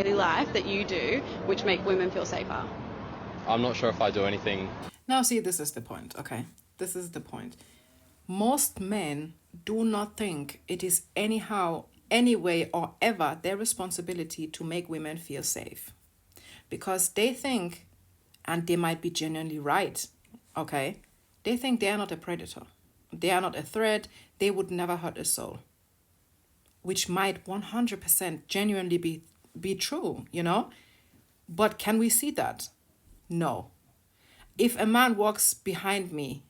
daily life that you do which make women feel safer? I'm not sure if I do anything. Now, see, this is the point, okay? This is the point. Most men do not think it is anyhow, anyway, or ever their responsibility to make women feel safe. Because they think, and they might be genuinely right, okay? They think they are not a predator. They are not a threat. They would never hurt a soul. Which might 100% genuinely be true, you know? But can we see that? No. If a man walks behind me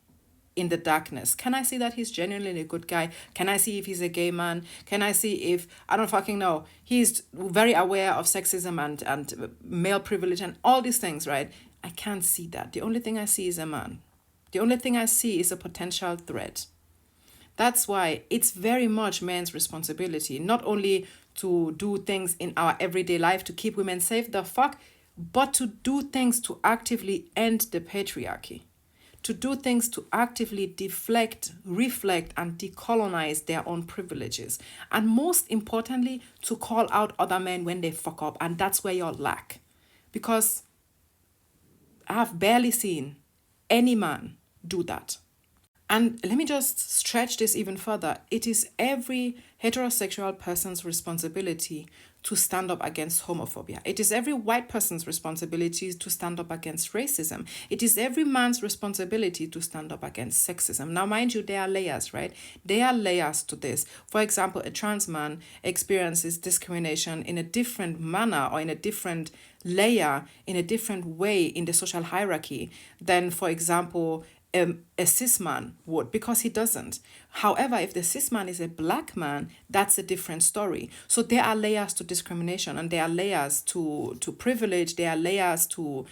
in the darkness, can I see that he's genuinely a good guy? Can I see if he's a gay man? Can I see if, I don't fucking know, he's very aware of sexism and male privilege and all these things, right? I can't see that. The only thing I see is a man. The only thing I see is a potential threat. That's why it's very much men's responsibility, not only to do things in our everyday life to keep women safe, the fuck, but to do things to actively end the patriarchy, to do things to actively deflect, reflect, and decolonize their own privileges. And most importantly, to call out other men when they fuck up. And that's where you're lack. Because I have barely seen any man do that. And let me just stretch this even further. It is every heterosexual person's responsibility to stand up against homophobia. It is every white person's responsibility to stand up against racism. It is every man's responsibility to stand up against sexism. Now, mind you, there are layers, right? There are layers to this. For example, a trans man experiences discrimination in a different manner or in a different layer, in a different way in the social hierarchy than, for example, a cis man would, because he doesn't. However, if the cis man is a black man, that's a different story. So there are layers to discrimination, and there are layers to privilege, there are layers to,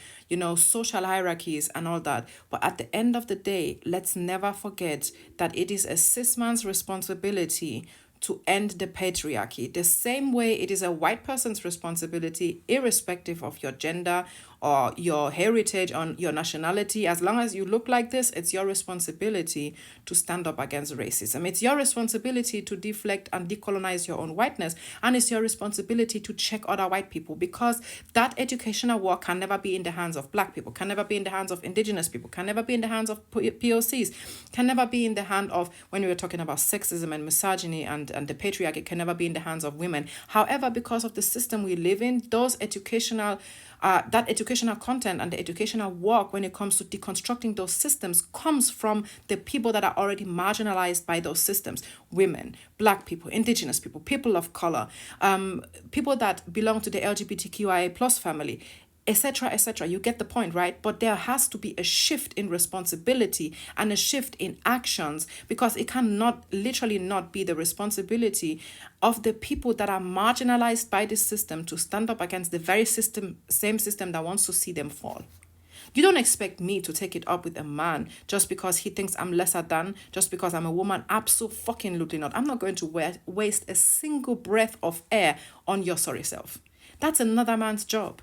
social hierarchies and all that. But at the end of the day, let's never forget that it is a cis man's responsibility to end the patriarchy. The same way it is a white person's responsibility, irrespective of your gender or your heritage or your nationality. As long as you look like this, it's your responsibility to stand up against racism. It's your responsibility to deflect and decolonize your own whiteness. And it's your responsibility to check other white people, because that educational work can never be in the hands of black people, can never be in the hands of indigenous people, can never be in the hands of POCs, can never be in the hand of, when we were talking about sexism and misogyny and the patriarchy, can never be in the hands of women. However, because of the system we live in, those educational that educational content and the educational work when it comes to deconstructing those systems comes from the people that are already marginalized by those systems: women, black people, indigenous people, people of color, people that belong to the LGBTQIA plus family, etc., etc. You get the point, right? But there has to be a shift in responsibility and a shift in actions, because it cannot literally not be the responsibility of the people that are marginalized by this system to stand up against the very same system that wants to see them fall. You don't expect me to take it up with a man just because he thinks I'm lesser than, just because I'm a woman. Absolutely not. I'm not going to waste a single breath of air on your sorry self. That's another man's job.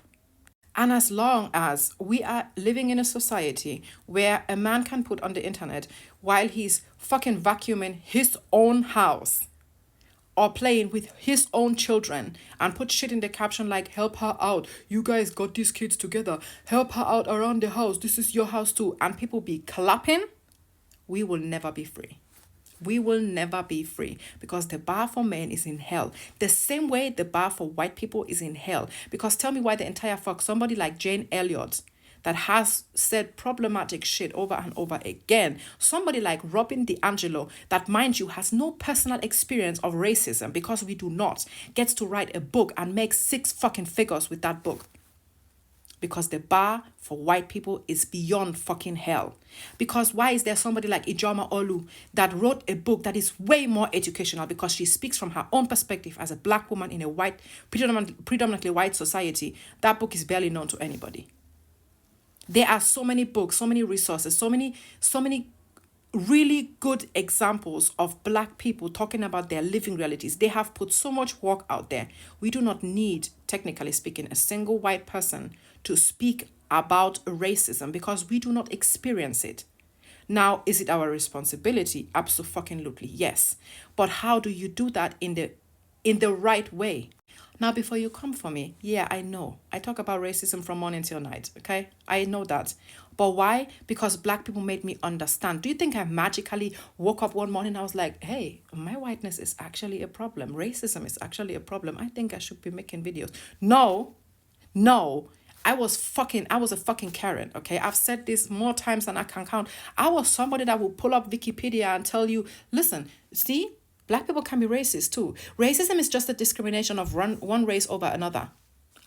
And as long as we are living in a society where a man can put on the internet while he's fucking vacuuming his own house or playing with his own children and put shit in the caption like, help her out, you guys got these kids together, help her out around the house, this is your house too, and people be clapping, we will never be free. We will never be free, because the bar for men is in hell. The same way the bar for white people is in hell. Because tell me why the entire fuck somebody like Jane Elliott, that has said problematic shit over and over again, somebody like Robin DiAngelo, that, mind you, has no personal experience of racism, because we do not, gets to write a book and make 6 fucking figures with that book. Because the bar for white people is beyond fucking hell. Because why is there somebody like Ijoma Olu that wrote a book that is way more educational, because she speaks from her own perspective as a black woman in a white, predominantly white society? That book is barely known to anybody. There are so many books, so many resources, so many really good examples of black people talking about their living realities. They have put so much work out there. We do not need, technically speaking, a single white person to speak about racism, because we do not experience it. Now, is it our responsibility? Absolutely, yes. But how do you do that in the right way? Now, before you come for me, yeah, I know. I talk about racism from morning till night, okay? I know that. But why? Because black people made me understand. Do you think I magically woke up one morning and I was like, hey, my whiteness is actually a problem. Racism is actually a problem. I think I should be making videos. No, no. I was a fucking Karen, okay? I've said this more times than I can count. I was somebody that will pull up Wikipedia and tell you, listen, see, black people can be racist too. Racism is just a discrimination of one race over another.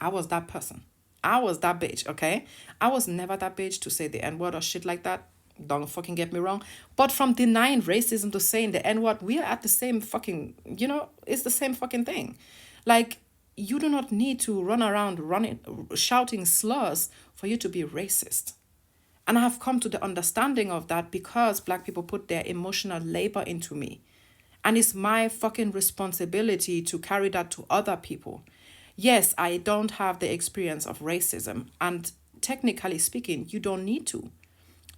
I was that person. I was that bitch, okay? I was never that bitch to say the N-word or shit like that. Don't fucking get me wrong. But from denying racism to saying the N-word, we are at the same fucking, it's the same fucking thing. Like, you do not need to run around shouting slurs for you to be racist. And I have come to the understanding of that because black people put their emotional labor into me. And it's my fucking responsibility to carry that to other people. Yes, I don't have the experience of racism. And technically speaking, you don't need to.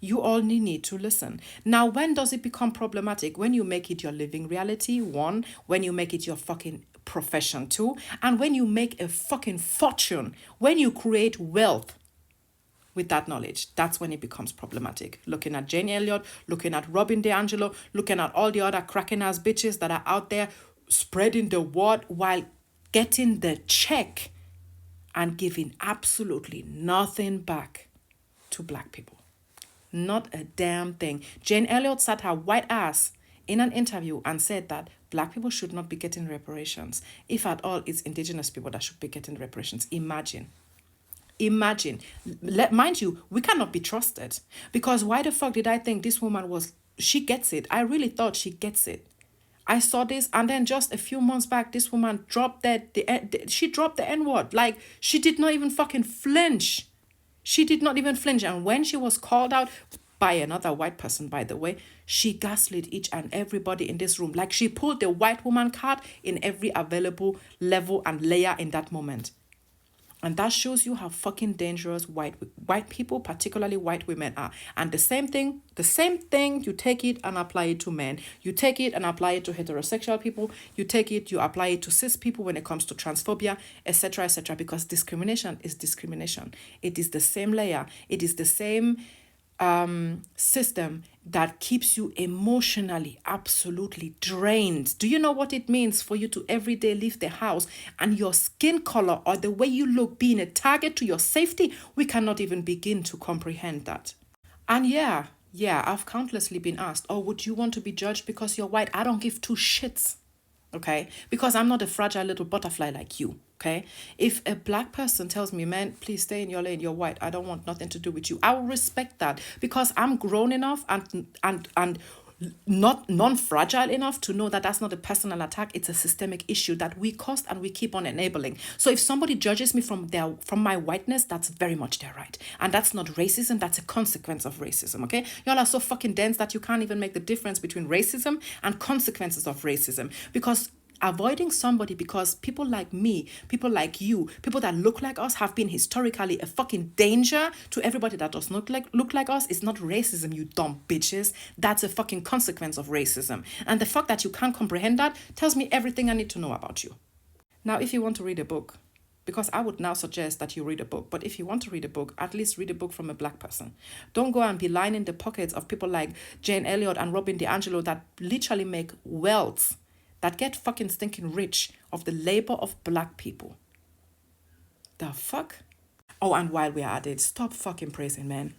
You only need to listen. Now, when does it become problematic? When you make it your living reality, one. When you make it your fucking profession, two. And when you make a fucking fortune. When you create wealth with that knowledge, that's when it becomes problematic. Looking at Jane Elliott, looking at Robin DiAngelo, looking at all the other cracking ass bitches that are out there spreading the word while getting the check and giving absolutely nothing back to black people. Not a damn thing. Jane Elliott sat her white ass in an interview and said that black people should not be getting reparations. If at all, it's indigenous people that should be getting reparations. Imagine. Mind you, we cannot be trusted. Because why the fuck did I think this woman she gets it. I really thought she gets it. I saw this, and then just a few months back, this woman dropped she dropped the N-word. Like, she did not even fucking flinch. She did not even flinch. And when she was called out by another white person, by the way, she gaslit each and everybody in this room. Like, she pulled the white woman card in every available level and layer in that moment. And that shows you how fucking dangerous white people, particularly white women, are. And the same thing, you take it and apply it to men. You take it and apply it to heterosexual people. You take it, you apply it to cis people when it comes to transphobia, etc., etc. Because discrimination is discrimination. It is the same layer. It is the same system that keeps you emotionally absolutely drained. Do you know what it means for you to every day leave the house and your skin color or the way you look being a target to your safety? We cannot even begin to comprehend that. And yeah, I've countlessly been asked, oh, would you want to be judged because you're white? I don't give two shits. Okay, because I'm not a fragile little butterfly like you. Okay, if a black person tells me, man, please stay in your lane, you're white, I don't want nothing to do with you, I will respect that because I'm grown enough and not non-fragile enough to know that that's not a personal attack. It's a systemic issue that we caused and we keep on enabling. So if somebody judges me from my whiteness, that's very much their right. And that's not racism, that's a consequence of racism, okay? Y'all are so fucking dense that you can't even make the difference between racism and consequences of racism. Because avoiding somebody because people like me, people like you, people that look like us have been historically a fucking danger to everybody that does not look like us is not racism, you dumb bitches. That's a fucking consequence of racism. And the fact that you can't comprehend that tells me everything I need to know about you. Now, if you want to read a book, because I would now suggest that you read a book, but if you want to read a book, at least read a book from a black person. Don't go and be lining the pockets of people like Jane Elliott and Robin DiAngelo that literally make wealth, that get fucking stinking rich of the labor of black people. The fuck? Oh, and while we're at it, stop fucking praising men.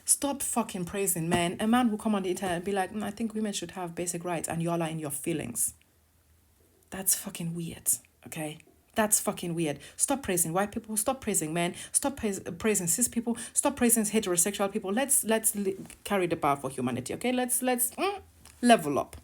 Stop fucking praising men. A man will come on the internet and be like, I think women should have basic rights, and y'all are in your feelings. That's fucking weird, okay? That's fucking weird. Stop praising white people. Stop praising men. Stop praising cis people. Stop praising heterosexual people. Let's carry the bar for humanity, okay? Let's level up.